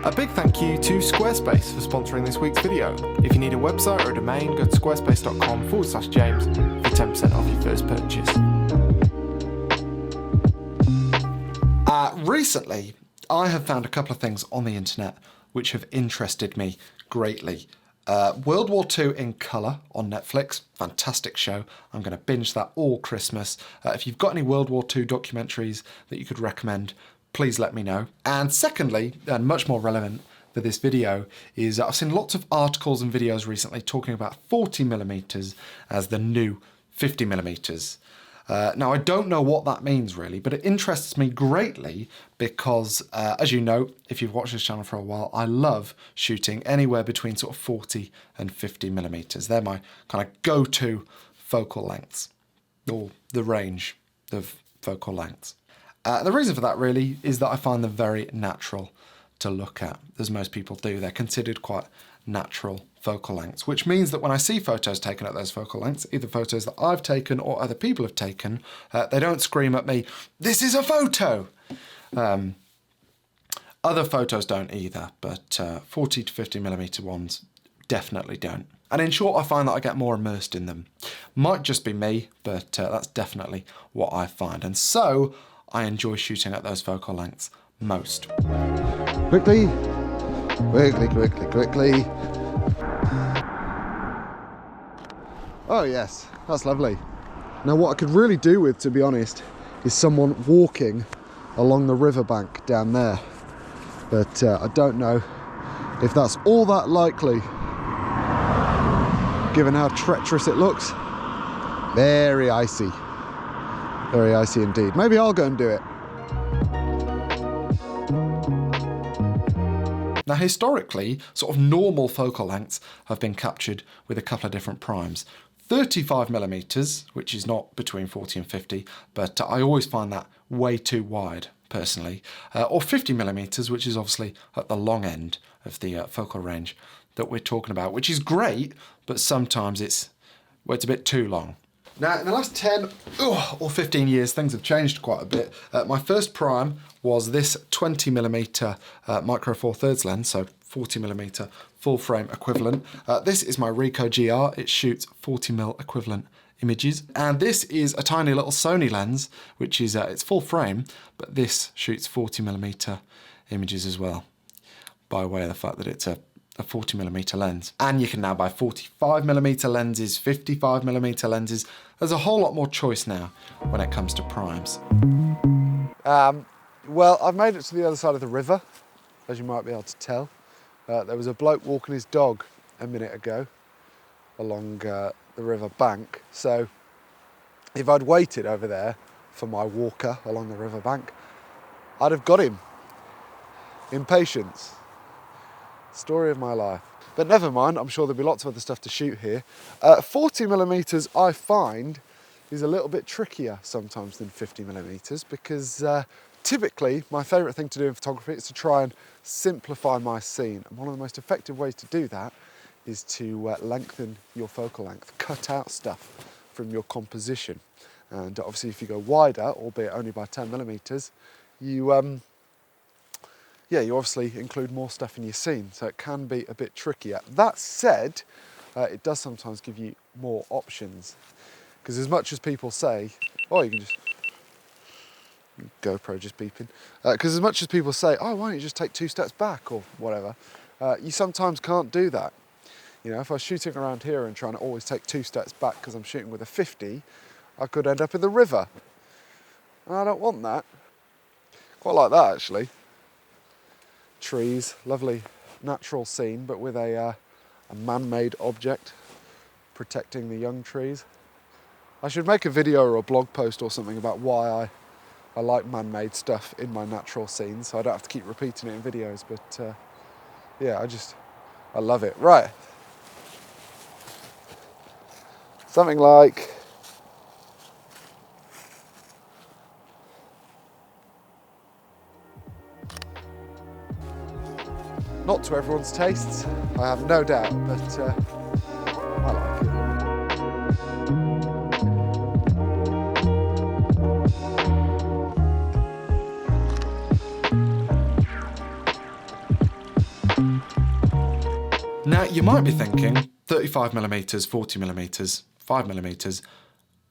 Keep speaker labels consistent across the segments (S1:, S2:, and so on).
S1: A big thank you to Squarespace for sponsoring this week's video. If you need a website or a domain, go to squarespace.com/James for 10% off your first purchase. Recently, I have found a couple of things on the internet which have interested me greatly. World War II in colour on Netflix, fantastic show. I'm going to binge that all Christmas. If you've got any World War II documentaries that you could recommend, please let me know. And secondly, and much more relevant for this video, is I've seen lots of articles and videos recently talking about 40mm as the new 50mm. Now, I don't know what that means really, but it interests me greatly because, as you know, if you've watched this channel for a while, I love shooting anywhere between sort of 40 and 50mm. They're my kind of go-to focal lengths, or the range of focal lengths. The reason for that really is that I find them very natural to look at, as most people do. They're considered quite natural focal lengths, which means that when I see photos taken at those focal lengths, either photos that I've taken or other people have taken, they don't scream at me, "This is a photo!" Other photos don't either, but 40 to 50mm ones definitely don't. And in short, I find that I get more immersed in them. Might just be me, but that's definitely what I find. And so I enjoy shooting at those focal lengths most.
S2: Quickly, quickly, quickly, quickly. Oh yes, that's lovely. Now what I could really do with, to be honest, is someone walking along the riverbank down there. But I don't know if that's all that likely, given how treacherous it looks. Very icy. Very icy indeed. Maybe I'll go and do it.
S1: Now historically, sort of normal focal lengths have been captured with a couple of different primes. 35mm, which is not between 40 and 50, but I always find that way too wide, personally. Or 50mm, which is obviously at the long end of the focal range that we're talking about, which is great, but sometimes it's a bit too long. Now, in the last 10 or 15 years, things have changed quite a bit. My first prime was this 20mm micro four thirds lens, so 40mm full frame equivalent. This is my Ricoh GR. It shoots 40mm equivalent images. And this is a tiny little Sony lens, which is it's full frame, but this shoots 40mm images as well, by way of the fact that it's a 40mm lens. And you can now buy 45mm lenses, 55mm lenses. There's a whole lot more choice now when it comes to primes.
S2: Well, I've made it to the other side of the river, as you might be able to tell. There was a bloke walking his dog a minute ago along the river bank. So if I'd waited over there for my walker along the river bank, I'd have got him. Impatience. Story of my life. But never mind, I'm sure there'll be lots of other stuff to shoot here. 40mm I find is a little bit trickier sometimes than 50mm because typically my favourite thing to do in photography is to try and simplify my scene. And one of the most effective ways to do that is to lengthen your focal length, cut out stuff from your composition. And obviously if you go wider, albeit only by 10mm, you obviously include more stuff in your scene, so it can be a bit trickier. That said, it does sometimes give you more options, because as much as people say, oh, you can just, GoPro just beeping, because as much as people say, oh, why don't you just take 2 steps back or whatever, you sometimes can't do that. You know, if I was shooting around here and trying to always take 2 steps back because I'm shooting with a 50, I could end up in the river. And I don't want that. Quite like that, actually. Trees, lovely natural scene, but with a man-made object protecting the young trees. I should make a video or a blog post or something about why I like man-made stuff in my natural scenes, so I don't have to keep repeating it in videos, but yeah, I love it. Right. Something like not to everyone's tastes, I have no doubt, but I like it.
S1: Now, you might be thinking 35mm, 40mm, 5mm,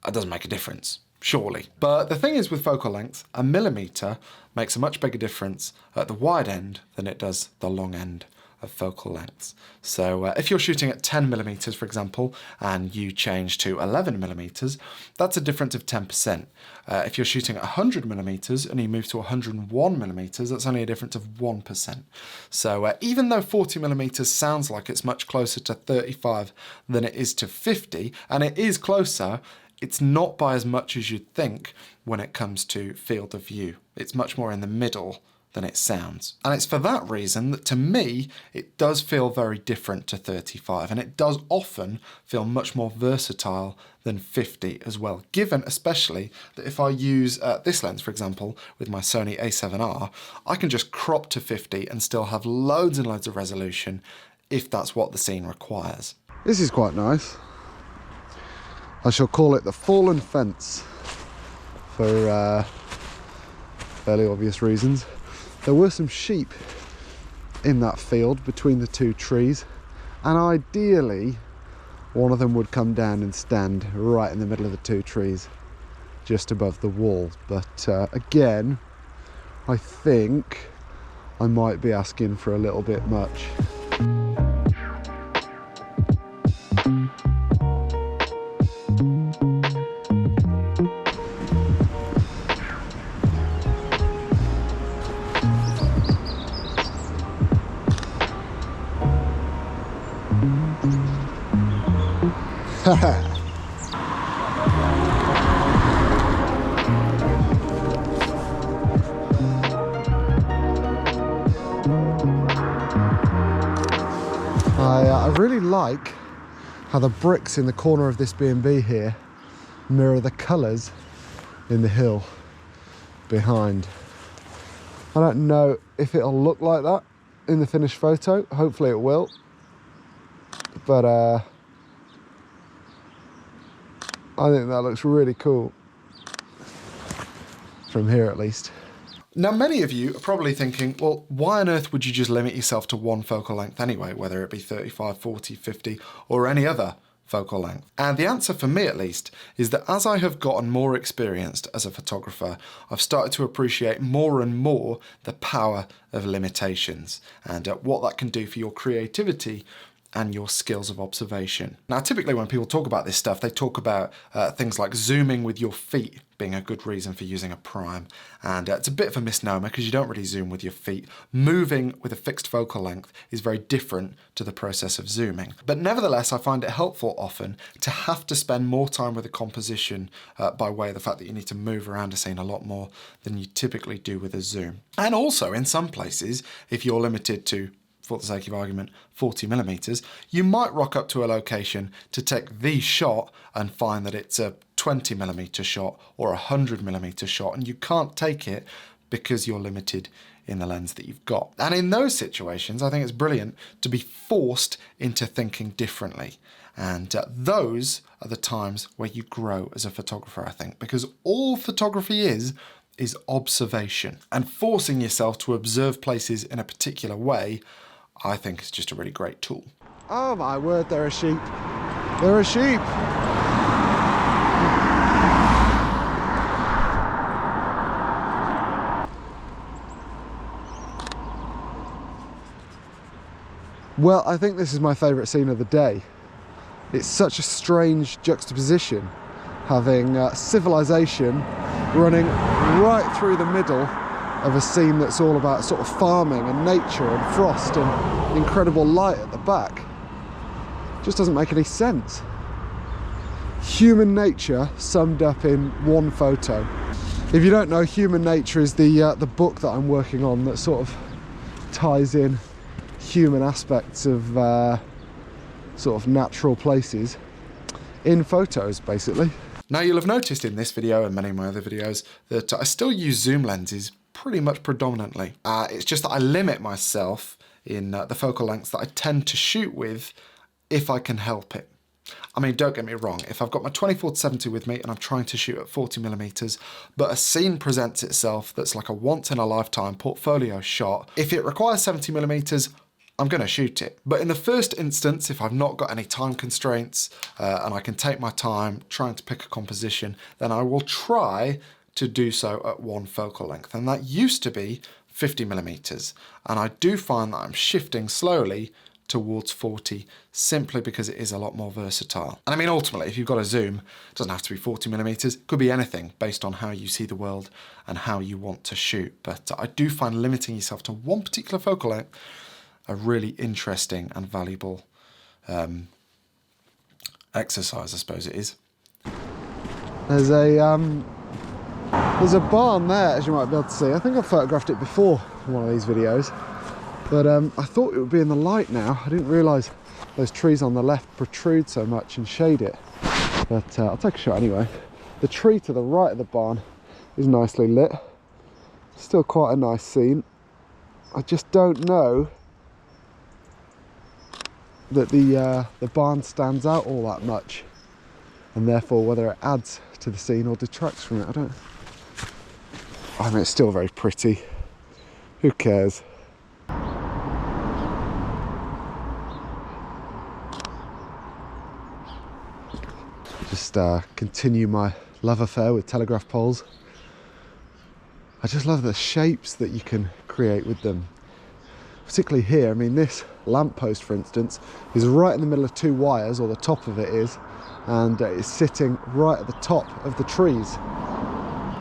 S1: that doesn't make a difference, surely. But the thing is with focal length, a millimetre makes a much bigger difference at the wide end than it does the long end of focal lengths. So if you're shooting at 10mm, for example, and you change to 11mm, that's a difference of 10%. If you're shooting at 100mm and you move to 101mm, that's only a difference of 1%. So even though 40mm sounds like it's much closer to 35 than it is to 50, and it is closer, it's not by as much as you'd think when it comes to field of view. It's much more in the middle than it sounds. And it's for that reason that to me, it does feel very different to 35, and it does often feel much more versatile than 50 as well, given especially that if I use this lens, for example, with my Sony a7R, I can just crop to 50 and still have loads and loads of resolution if that's what the scene requires.
S2: This is quite nice. I shall call it the Fallen Fence for fairly obvious reasons. There were some sheep in that field between the two trees, and ideally one of them would come down and stand right in the middle of the two trees just above the wall. But again, I think I might be asking for a little bit much. I really like how the bricks in the corner of this B&B here mirror the colours in the hill behind. I don't know if it'll look like that in the finished photo. Hopefully it will. But I think that looks really cool. From here at least.
S1: Now, many of you are probably thinking, well, why on earth would you just limit yourself to one focal length anyway, whether it be 35, 40, 50, or any other focal length? And the answer for me, at least, is that as I have gotten more experienced as a photographer, I've started to appreciate more and more the power of limitations and what that can do for your creativity and your skills of observation. Now, typically when people talk about this stuff, they talk about things like zooming with your feet being a good reason for using a prime. And it's a bit of a misnomer because you don't really zoom with your feet. Moving with a fixed focal length is very different to the process of zooming. But nevertheless, I find it helpful often to have to spend more time with a composition by way of the fact that you need to move around a scene a lot more than you typically do with a zoom. And also in some places, if you're limited to, for the sake of argument, 40mm, you might rock up to a location to take the shot and find that it's a 20mm shot or a 100mm shot, and you can't take it because you're limited in the lens that you've got. And in those situations, I think it's brilliant to be forced into thinking differently. And those are the times where you grow as a photographer, I think, because all photography is observation. And forcing yourself to observe places in a particular way, I think is just a really great tool.
S2: Oh my word, there are sheep. There are sheep. Well, I think this is my favourite scene of the day. It's such a strange juxtaposition, having civilization running right through the middle of a scene that's all about sort of farming and nature and frost and incredible light at the back. Just doesn't make any sense. Human nature summed up in one photo. If you don't know, Human Nature is the book that I'm working on that sort of ties in human aspects of sort of natural places in photos, basically.
S1: Now, you'll have noticed in this video and many of my other videos that I still use zoom lenses pretty much predominantly. It's just that I limit myself in the focal lengths that I tend to shoot with if I can help it. I mean, don't get me wrong, if I've got my 24-70 with me and I'm trying to shoot at 40mm, but a scene presents itself that's like a once-in-a-lifetime portfolio shot, if it requires 70mm, I'm going to shoot it. But in the first instance, if I've not got any time constraints and I can take my time trying to pick a composition, then I will try to do so at one focal length. And that used to be 50mm. And I do find that I'm shifting slowly towards 40 simply because it is a lot more versatile. And I mean, ultimately, if you've got a zoom, it doesn't have to be 40mm, it could be anything based on how you see the world and how you want to shoot. But I do find limiting yourself to one particular focal length a really interesting and valuable exercise, I suppose it is.
S2: There's a barn there, as you might be able to see. I think I've photographed it before in one of these videos, but I thought it would be in the light now. I didn't realise those trees on the left protrude so much and shade it, but I'll take a shot anyway. The tree to the right of the barn is nicely lit. Still quite a nice scene. I just don't know that the barn stands out all that much, and therefore whether it adds to the scene or detracts from it, I mean, it's still very pretty. Who cares? Just continue my love affair with telegraph poles. I just love the shapes that you can create with them. Particularly here, I mean, this lamppost, for instance, is right in the middle of two wires, or the top of it is, and it's sitting right at the top of the trees,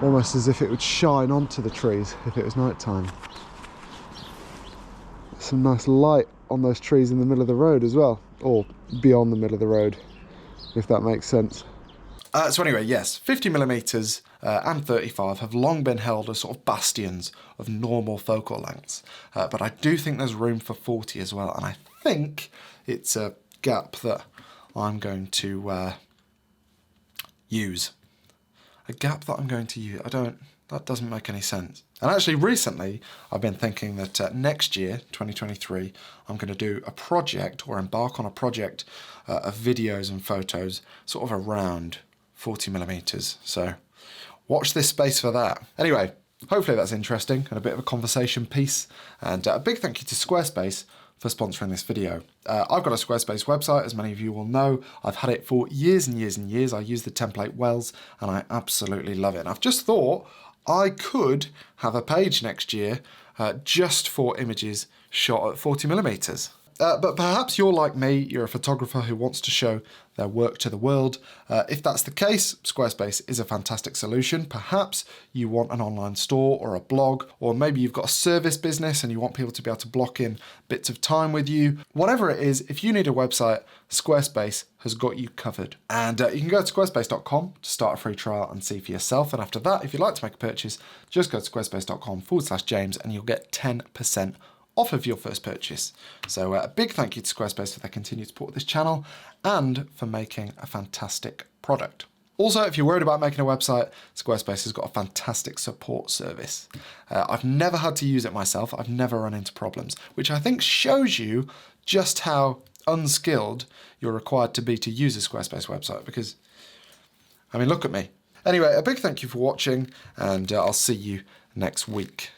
S2: almost as if it would shine onto the trees if it was night time. Some nice light on those trees in the middle of the road as well, or beyond the middle of the road, if that makes sense.
S1: So anyway, yes, 50mm and 35 have long been held as sort of bastions of normal focal lengths, but I do think there's room for 40 as well, and I think it's a gap that I'm going to use. A gap that I'm going to use. That doesn't make any sense. And actually recently I've been thinking that next year, 2023, I'm going to do a project, or embark on a project of videos and photos sort of around 40mm. So watch this space for that. Anyway, hopefully that's interesting and a bit of a conversation piece. And a big thank you to Squarespace for sponsoring this video. I've got a Squarespace website, as many of you will know. I've had it for years and years and years. I use the template Wells and I absolutely love it. And I've just thought I could have a page next year just for images shot at 40mm. But perhaps you're like me, you're a photographer who wants to show their work to the world. If that's the case, Squarespace is a fantastic solution. Perhaps you want an online store or a blog, or maybe you've got a service business and you want people to be able to block in bits of time with you. Whatever it is, if you need a website, Squarespace has got you covered. And you can go to squarespace.com to start a free trial and see for yourself. And after that, if you'd like to make a purchase, just go to squarespace.com/James and you'll get 10% off of your first purchase. So a big thank you to Squarespace for their continued support of this channel and for making a fantastic product. Also, if you're worried about making a website, Squarespace has got a fantastic support service. I've never had to use it myself. I've never run into problems, which I think shows you just how unskilled you're required to be to use a Squarespace website, because, I mean, look at me. Anyway, a big thank you for watching, and I'll see you next week.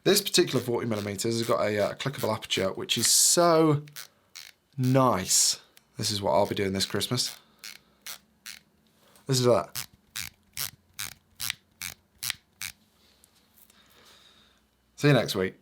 S1: This particular 40mm has got a clickable aperture, which is so nice. This is what I'll be doing this Christmas. Listen to that. See you next week.